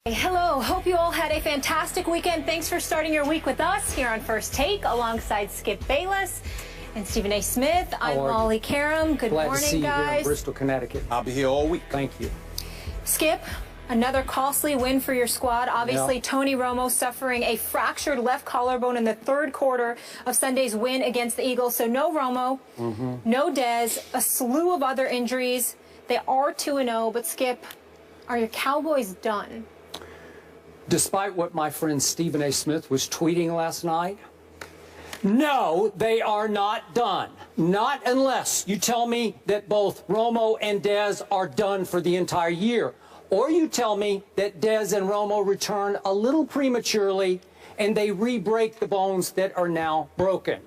Hello, hope you all had a fantastic weekend. Thanks for starting your week with us here on First Take alongside Skip Bayless and Stephen A. Smith. I'm Molly Karam. Good morning, Glad to see you guys. here in Bristol, Connecticut. I'll be here all week. Thank you. Skip, another costly win for your squad. Obviously, Yep. Tony Romo suffering a fractured left collarbone in the third quarter of Sunday's win against the Eagles. So no Romo, no Dez, a slew of other injuries. They are 2-0, but Skip, are your Cowboys done? Despite what my friend Stephen A. Smith was tweeting last night, no, they are not done. Not unless you tell me that both Romo and Dez are done for the entire year. Or you tell me that Dez and Romo return a little prematurely and they re-break the bones that are now broken.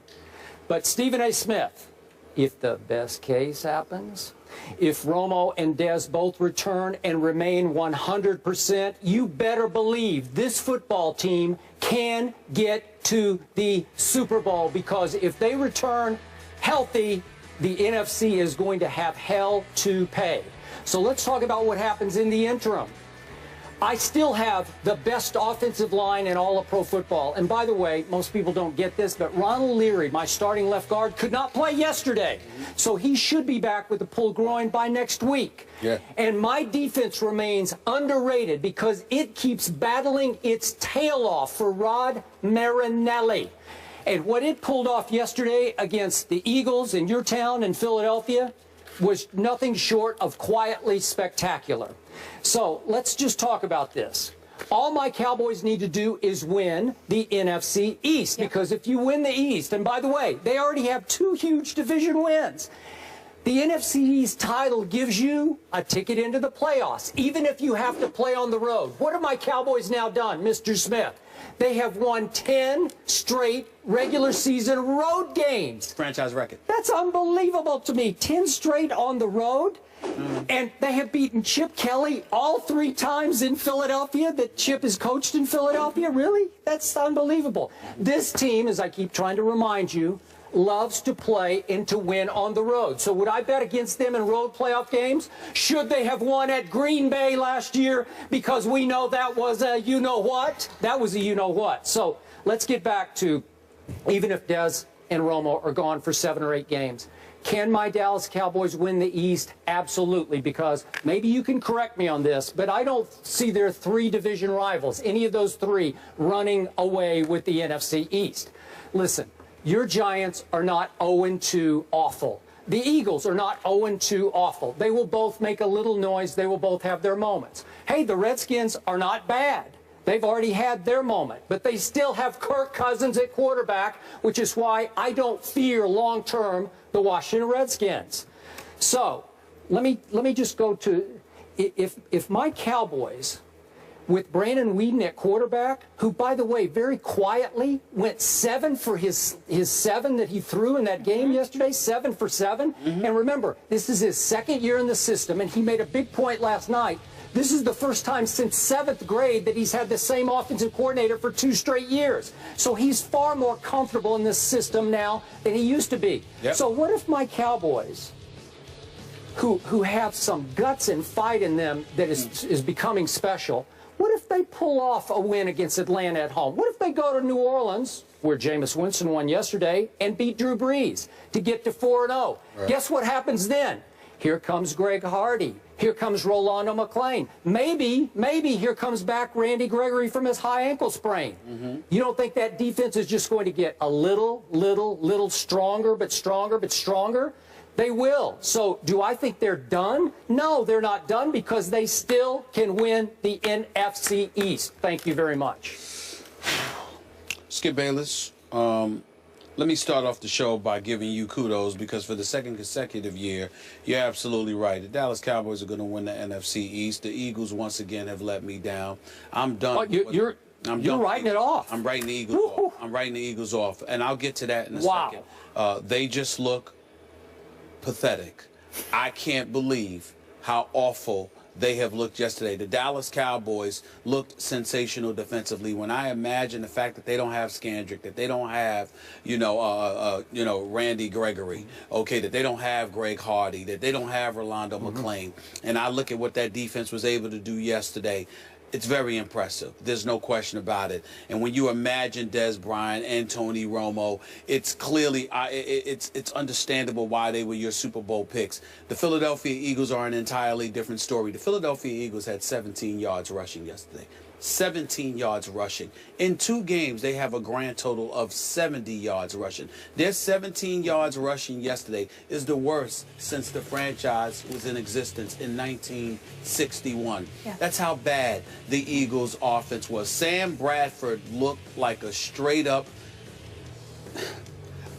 But Stephen A. Smith, if the best case happens, if Romo and Dez both return and remain 100%, you better believe this football team can get to the Super Bowl, because if they return healthy, the NFC is going to have hell to pay. So let's talk about what happens in the interim. I still have the best offensive line in all of pro football. And by the way, most people don't get this, but Ronald Leary, my starting left guard, could not play yesterday. So he should be back with a pulled groin by next week. Yeah. And my defense remains underrated because it keeps battling its tail off for Rod Marinelli. And what it pulled off yesterday against the Eagles in your town in Philadelphia was nothing short of quietly spectacular. So let's just talk about this. All my Cowboys need to do is win the NFC East, because if you win the East, and by the way, they already have 2 huge division wins. The NFC East title gives you a ticket into the playoffs, even if you have to play on the road. What have my Cowboys now done, Mr. Smith? They have won 10 straight regular season road games. Franchise record. That's unbelievable to me. 10 straight on the road. And they have beaten Chip Kelly all 3 times in Philadelphia that Chip has coached in Philadelphia. Really? That's unbelievable. This team, as I keep trying to remind you, loves to play and to win on the road. So would I bet against them in road playoff games? Should they have won at Green Bay last year? Because we know that was a you-know-what. That was a you-know-what. So let's get back to, even if Dez and Romo are gone for 7 or 8 games, can my Dallas Cowboys win the East? Absolutely, because maybe you can correct me on this, but I don't see their 3 division rivals, any of those 3, running away with the NFC East. Listen, your Giants are not 0-2 awful. The Eagles are not 0-2 awful. They will both make a little noise. They will both have their moments. Hey, the Redskins are not bad. They've already had their moment, but they still have Kirk Cousins at quarterback, which is why I don't fear long-term the Washington Redskins. So let me just go to, if my Cowboys, with Brandon Weeden at quarterback, who, by the way, very quietly went 7 for his 7 that he threw in that game yesterday, 7 for 7. And remember, this is his 2nd year in the system, and he made a big point last night. This is the first time since 7th grade that he's had the same offensive coordinator for 2 straight years. So he's far more comfortable in this system now than he used to be. Yep. So what if my Cowboys, who have some guts and fight in them that is becoming special, what if they pull off a win against Atlanta at home? What if they go to New Orleans, where Jameis Winston won yesterday, and beat Drew Brees to get to 4-0? Right. Guess what happens then? Here comes Greg Hardy. Here comes Rolando McClain. Maybe here comes back Randy Gregory from his high ankle sprain. You don't think that defense is just going to get a little stronger, but stronger? They will. So do I think they're done? No, they're not done, because they still can win the NFC East. Thank you very much. Skip Bayless, let me start off the show by giving you kudos, because for the 2nd consecutive year, you're absolutely right. The Dallas Cowboys are going to win the NFC East. The Eagles, once again, have let me down. I'm done. Oh, you're writing it off. I'm writing the Eagles off. I'm writing the Eagles off, and I'll get to that in a second. They just look pathetic. I can't believe how awful they have looked yesterday. The Dallas Cowboys looked sensational defensively. When I imagine the fact that they don't have Scandrick, that they don't have, Randy Gregory, okay, that they don't have Greg Hardy, that they don't have Rolando McClain, and I look at what that defense was able to do yesterday, It's very impressive. There's no question about it. And when you imagine Des Bryant and Tony Romo, it's clearly it's understandable why they were your Super Bowl picks. The Philadelphia Eagles are an entirely different story. The Philadelphia Eagles had 17 yards rushing yesterday. 17 yards rushing. In 2 games, they have a grand total of 70 yards rushing. Their 17 yards rushing yesterday is the worst since the franchise was in existence in 1961. Yeah. That's how bad the Eagles' offense was. Sam Bradford looked like a straight-up...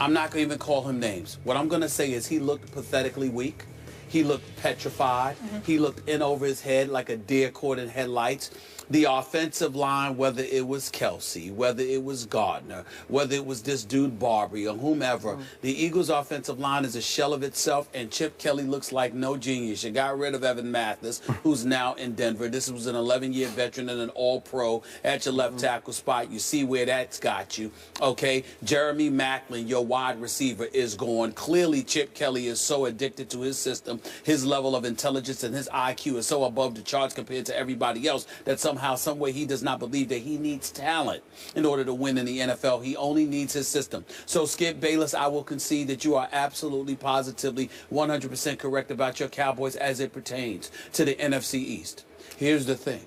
I'm not going to even call him names. What I'm going to say is he looked pathetically weak. He looked petrified. He looked in over his head like a deer caught in headlights. The offensive line, whether it was Kelsey, whether it was Gardner, whether it was this dude Barbary or whomever, the Eagles' offensive line is a shell of itself, and Chip Kelly looks like no genius. You got rid of Evan Mathis, who's now in Denver. This was an 11-year veteran and an all-pro at your left tackle spot. You see where that's got you, okay? Jeremy Maclin, your wide receiver, is gone. Clearly, Chip Kelly is so addicted to his system. His level of intelligence and his IQ is so above the charts compared to everybody else that somehow, some way, he does not believe that he needs talent in order to win in the NFL. He only needs his system. So, Skip Bayless, I will concede that you are absolutely, positively, 100% correct about your Cowboys as it pertains to the NFC East. Here's the thing.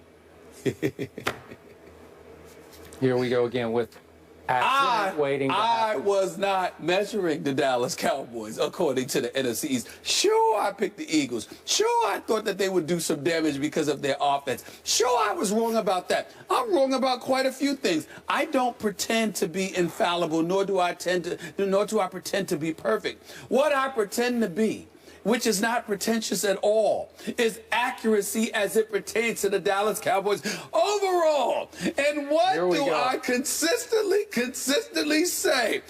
Here we go again with accident waiting to happen. I was not measuring the Dallas Cowboys according to the NFC East. Sure, I picked the Eagles. Sure, I thought that they would do some damage because of their offense. Sure, I was wrong about that. I'm wrong about quite a few things. I don't pretend to be infallible, nor do I pretend to be perfect. What I pretend to be, which is not pretentious at all, is accuracy as it pertains to the Dallas Cowboys overall. And what do I consistently say?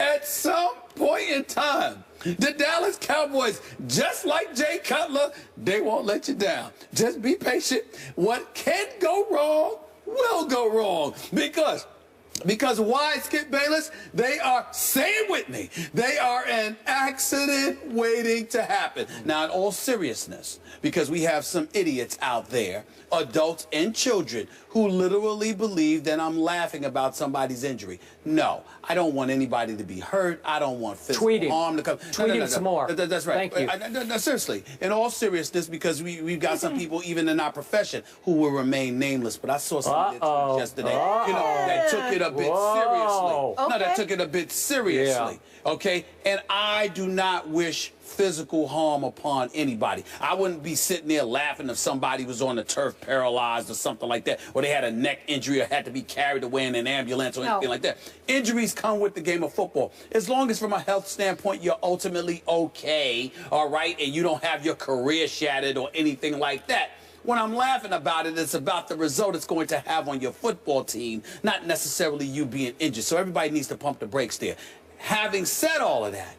At some point in time, the Dallas Cowboys, just like Jay Cutler, they won't let you down. Just be patient. What can go wrong will go wrong. Because why, Skip Bayless? They are, say it with me, they are an accident waiting to happen. Now, in all seriousness, because we have some idiots out there, adults and children, who literally believe that I'm laughing about somebody's injury. No, I don't want anybody to be hurt. I don't want physical harm to come. Tweet some more. That's right. Thank you. No, seriously, in all seriousness, because we've got some people, even in our profession, who will remain nameless. But I saw some tweets yesterday, that took it a bit seriously. Okay. No, that took it a bit seriously. Okay, and I do not wish physical harm upon anybody. I wouldn't be sitting there laughing if somebody was on the turf paralyzed or something like that, or they had a neck injury or had to be carried away in an ambulance or anything like that. Injuries come with the game of football. As long as from a health standpoint you're ultimately okay, all right, and you don't have your career shattered or anything like that. When I'm laughing about it, it's about the result it's going to have on your football team, not necessarily you being injured. So everybody needs to pump the brakes there. Having said all of that,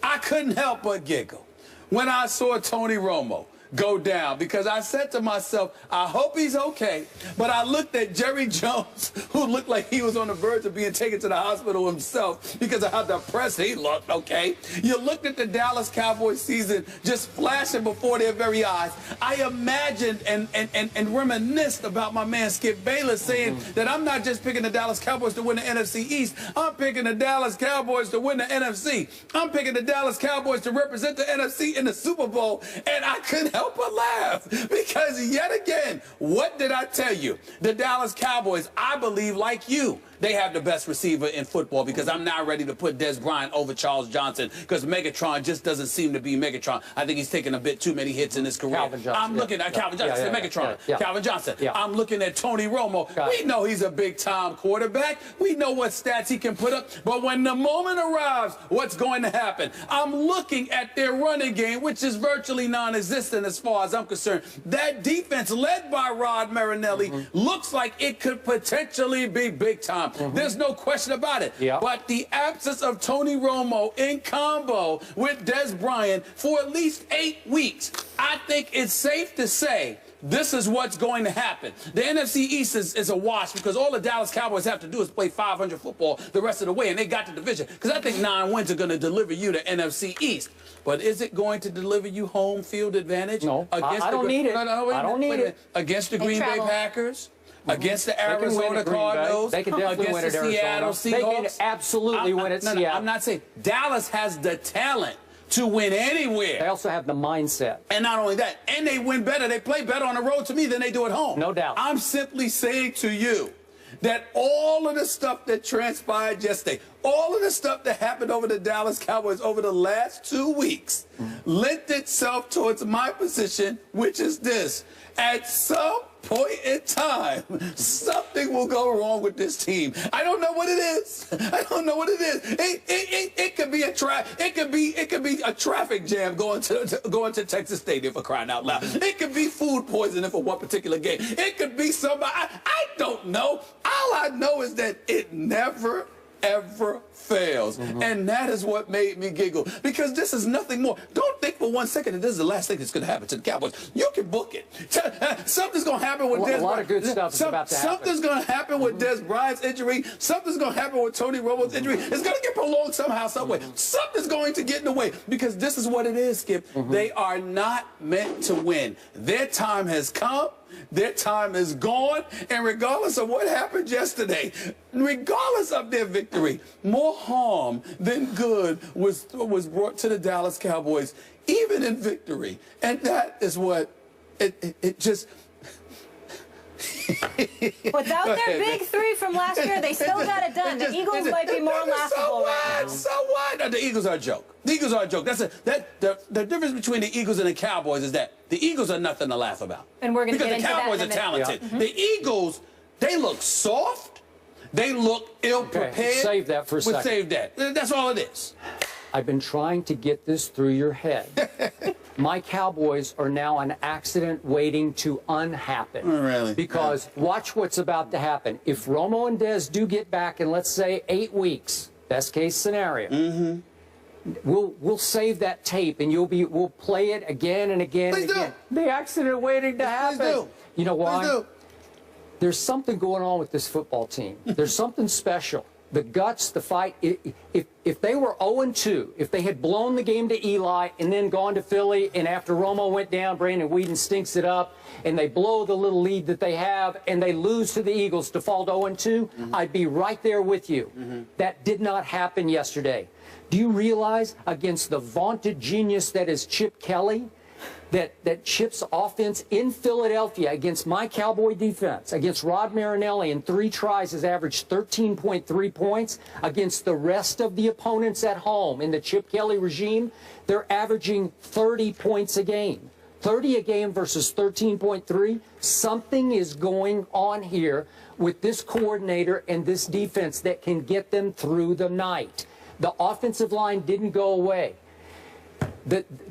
I couldn't help but giggle when I saw Tony Romo go down, because I said to myself, I hope he's okay. But I looked at Jerry Jones, who looked like he was on the verge of being taken to the hospital himself because of how depressed he looked, okay? You looked at the Dallas Cowboys season just flashing before their very eyes. I imagined and reminisced about my man Skip Bayless saying that I'm not just picking the Dallas Cowboys to win the NFC East. I'm picking the Dallas Cowboys to win the NFC. I'm picking the Dallas Cowboys to represent the NFC in the Super Bowl. And I couldn't help but laugh, because yet again, what did I tell you? The Dallas Cowboys, I believe, like you, they have the best receiver in football, because I'm not ready to put Des Bryant over Charles Johnson, because Megatron just doesn't seem to be Megatron. I think he's taken a bit too many hits in his career. Calvin Johnson. I'm looking at Calvin Johnson, Megatron. Calvin Johnson. I'm looking at Tony Romo. We know he's a big-time quarterback. We know what stats he can put up. But when the moment arrives, what's going to happen? I'm looking at their running game, which is virtually non-existent as far as I'm concerned. That defense, led by Rod Marinelli, looks like it could potentially be big time. There's no question about it. But the absence of Tony Romo in combo with Des Bryant for at least 8 weeks, I think it's safe to say this is what's going to happen. The NFC East is a wash because all the Dallas Cowboys have to do is play 500 football the rest of the way, and they got the division. Because I think 9 wins are going to deliver you the NFC East. But is it going to deliver you home field advantage? No, I don't need it. I don't need it. Against the Green Bay Packers? Against the Arizona Cardinals, they can definitely win against at the Seattle Arizona. Seahawks. They can absolutely win at Seattle. I'm not saying Dallas has the talent to win anywhere. They also have the mindset. And not only that, and they win better. They play better on the road to me than they do at home. No doubt. I'm simply saying to you that all of the stuff that transpired yesterday, all of the stuff that happened over the Dallas Cowboys over the last 2 weeks, lent itself towards my position, which is this. At some point in time, something will go wrong with this team. I don't know what it is. I don't know what it is. It could be a traffic jam going to Texas Stadium, for crying out loud. It could be food poisoning for one particular game. It could be somebody. I don't know. All I know is that it never ever fails. And that is what made me giggle, because this is nothing more. Don't think for 1 second that this is the last thing that's going to happen to the Cowboys. You can book it. Something's going to happen with Dez Bryant. A lot of good stuff is about to happen. Something's going to happen with Dez Bryant's injury. Something's going to happen with Tony Romo's injury. It's going to get prolonged somehow, some way. Something's going to get in the way, because this is what it is, Skip. They are not meant to win. Their time has come. Their time is gone, and regardless of what happened yesterday, regardless of their victory, more harm than good was brought to the Dallas Cowboys, even in victory. And that is what it just... Without their big three from last year, they still got it done. The Eagles might be more laughable right now. So what? No, the Eagles are a joke. The Eagles are a joke. The difference between the Eagles and the Cowboys is that the Eagles are nothing to laugh about. And we're going to get into that in a minute. Because the Cowboys are talented. The Eagles, they look soft. They look ill-prepared. Okay, save that for a second. Save that. That's all it is. I've been trying to get this through your head. My Cowboys are now an accident waiting to unhappen. Oh, really? Because watch what's about to happen. If Romo and Dez do get back in, let's say, 8 weeks, best case scenario, we'll save that tape and we'll play it again and again and again. The accident waiting to happen. Please do. You know why? Please do. There's something going on with this football team. There's something special. The guts, the fight. If they were 0-2, if they had blown the game to Eli and then gone to Philly, and after Romo went down, Brandon Weeden stinks it up, and they blow the little lead that they have, and they lose to the Eagles to fall to 0-2, I'd be right there with you. That did not happen yesterday. Do you realize, against the vaunted genius that is Chip Kelly, that Chip's offense in Philadelphia against my Cowboy defense, against Rod Marinelli in 3 tries, has averaged 13.3 points. Against the rest of the opponents at home in the Chip Kelly regime, they're averaging 30 points a game. 30 a game versus 13.3. Something is going on here with this coordinator and this defense that can get them through the night. The offensive line didn't go away.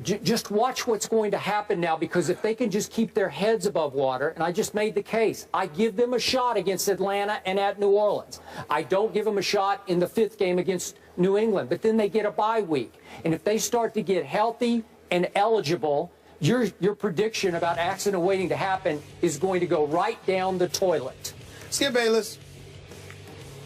Just watch what's going to happen now, because if they can just keep their heads above water, and I just made the case, I give them a shot against Atlanta and at New Orleans. I don't give them a shot in the 5th game against New England, but then they get a bye week. And if they start to get healthy and eligible, your prediction about accident waiting to happen is going to go right down the toilet. Skip Bayless,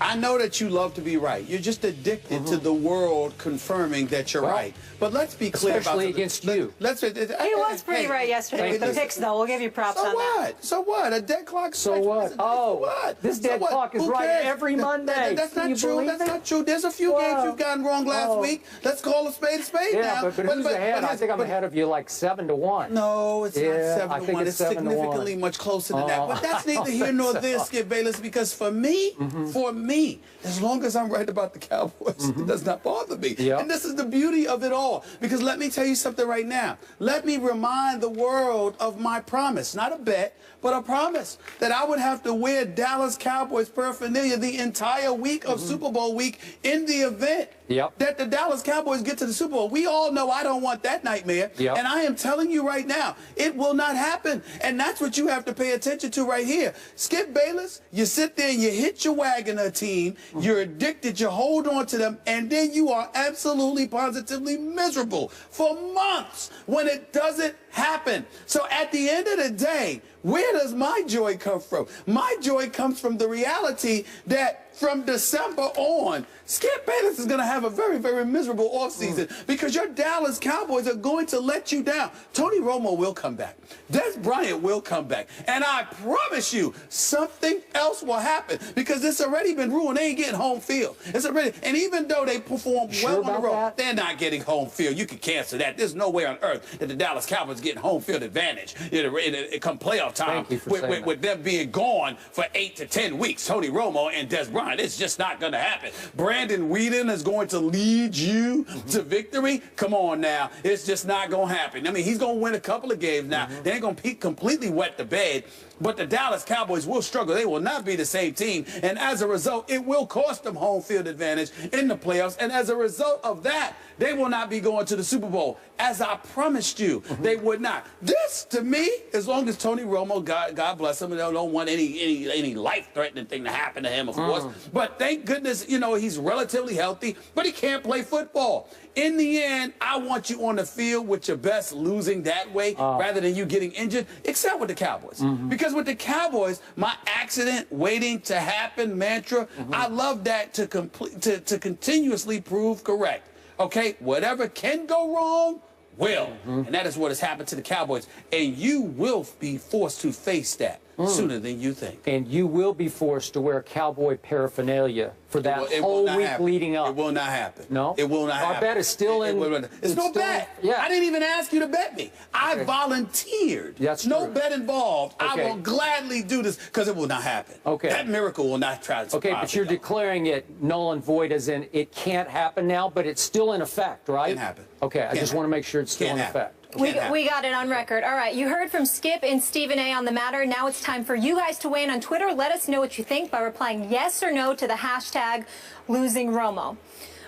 I know that you love to be right. You're just addicted to the world confirming that you're right. But let's be clear about especially against you. He was pretty right yesterday with the picks, though. We'll give you props on that. So what? A dead clock. So what? Oh, this dead clock is right every Monday. That's not true. That's not true. There's a few games you've gotten wrong last week. Let's call a spade now. But who's ahead? I think I'm ahead of you like 7-1. No, it's not 7-1. It's significantly much closer than that. But that's neither here nor there, Skip Bayless, because for me, as long as I'm right about the Cowboys, it does not bother me. And this is the beauty of it all. Because let me tell you something right now. Let me remind the world of my promise. Not a bet, but a promise that I would have to wear Dallas Cowboys paraphernalia the entire week of Super Bowl week in the event that the Dallas Cowboys get to the Super Bowl. We all know I don't want that nightmare. And I am telling you right now, it will not happen. And that's what you have to pay attention to right here. Skip Bayless, you sit there and you hit your Wagoner team. You're addicted. You hold on to them. And then you are absolutely, positively miserable for months when it doesn't happen. So at the end of the day, Where does my joy come from? My joy comes from the reality that from December on, Skip Bayless is going to have a very, very miserable offseason because your Dallas Cowboys are going to let you down. Tony Romo will come back. Des Bryant will come back. And I promise you, something else will happen because it's already been ruined. They ain't getting home field. It's already, and even though they perform well on the road, they're not getting home field. You can cancel that. There's no way on earth that the Dallas Cowboys getting home field advantage come playoff time with them being gone for 8 to 10 weeks. Tony Romo and Des Bryant. It's just not going to happen. Brandon Whedon is going to lead you to victory. Come on now. It's just not going to happen. I mean, he's going to win a couple of games now. They ain't going to completely wet the bed. But the Dallas Cowboys will struggle. They will not be the same team. And as a result, it will cost them home field advantage in the playoffs. And as a result of that, they will not be going to the Super Bowl. As I promised you, they would not. This, to me, as long as Tony Romo, God bless him, and I don't want any life-threatening thing to happen to him, of course. But thank goodness, you know, he's relatively healthy, but he can't play football. In the end, I want you on the field with your best losing that way rather than you getting injured, except with the Cowboys. Because with the Cowboys, my accident waiting to happen mantra, I love that to continuously prove correct. Okay, whatever can go wrong will. And that is what has happened to the Cowboys. And you will be forced to face that sooner than you think. And you will be forced to wear Cowboy paraphernalia for that whole week leading up. It will not happen. No? It will not happen. Our bet is still in. It's no bet. Yeah. I didn't even ask you to bet me. I volunteered. That's no true. bet involved. I will gladly do this because it will not happen. Okay. That miracle will not try to Okay, but you're declaring it null and void as in it can't happen now, but it's still in effect, right? It can happen. Okay, I just want to make sure it's still in effect. We got it on record. All right, you heard from Skip and Stephen A. on the matter. Now it's time for you guys to weigh in on Twitter. Let us know what you think by replying yes or no to the hashtag #LosingRomo.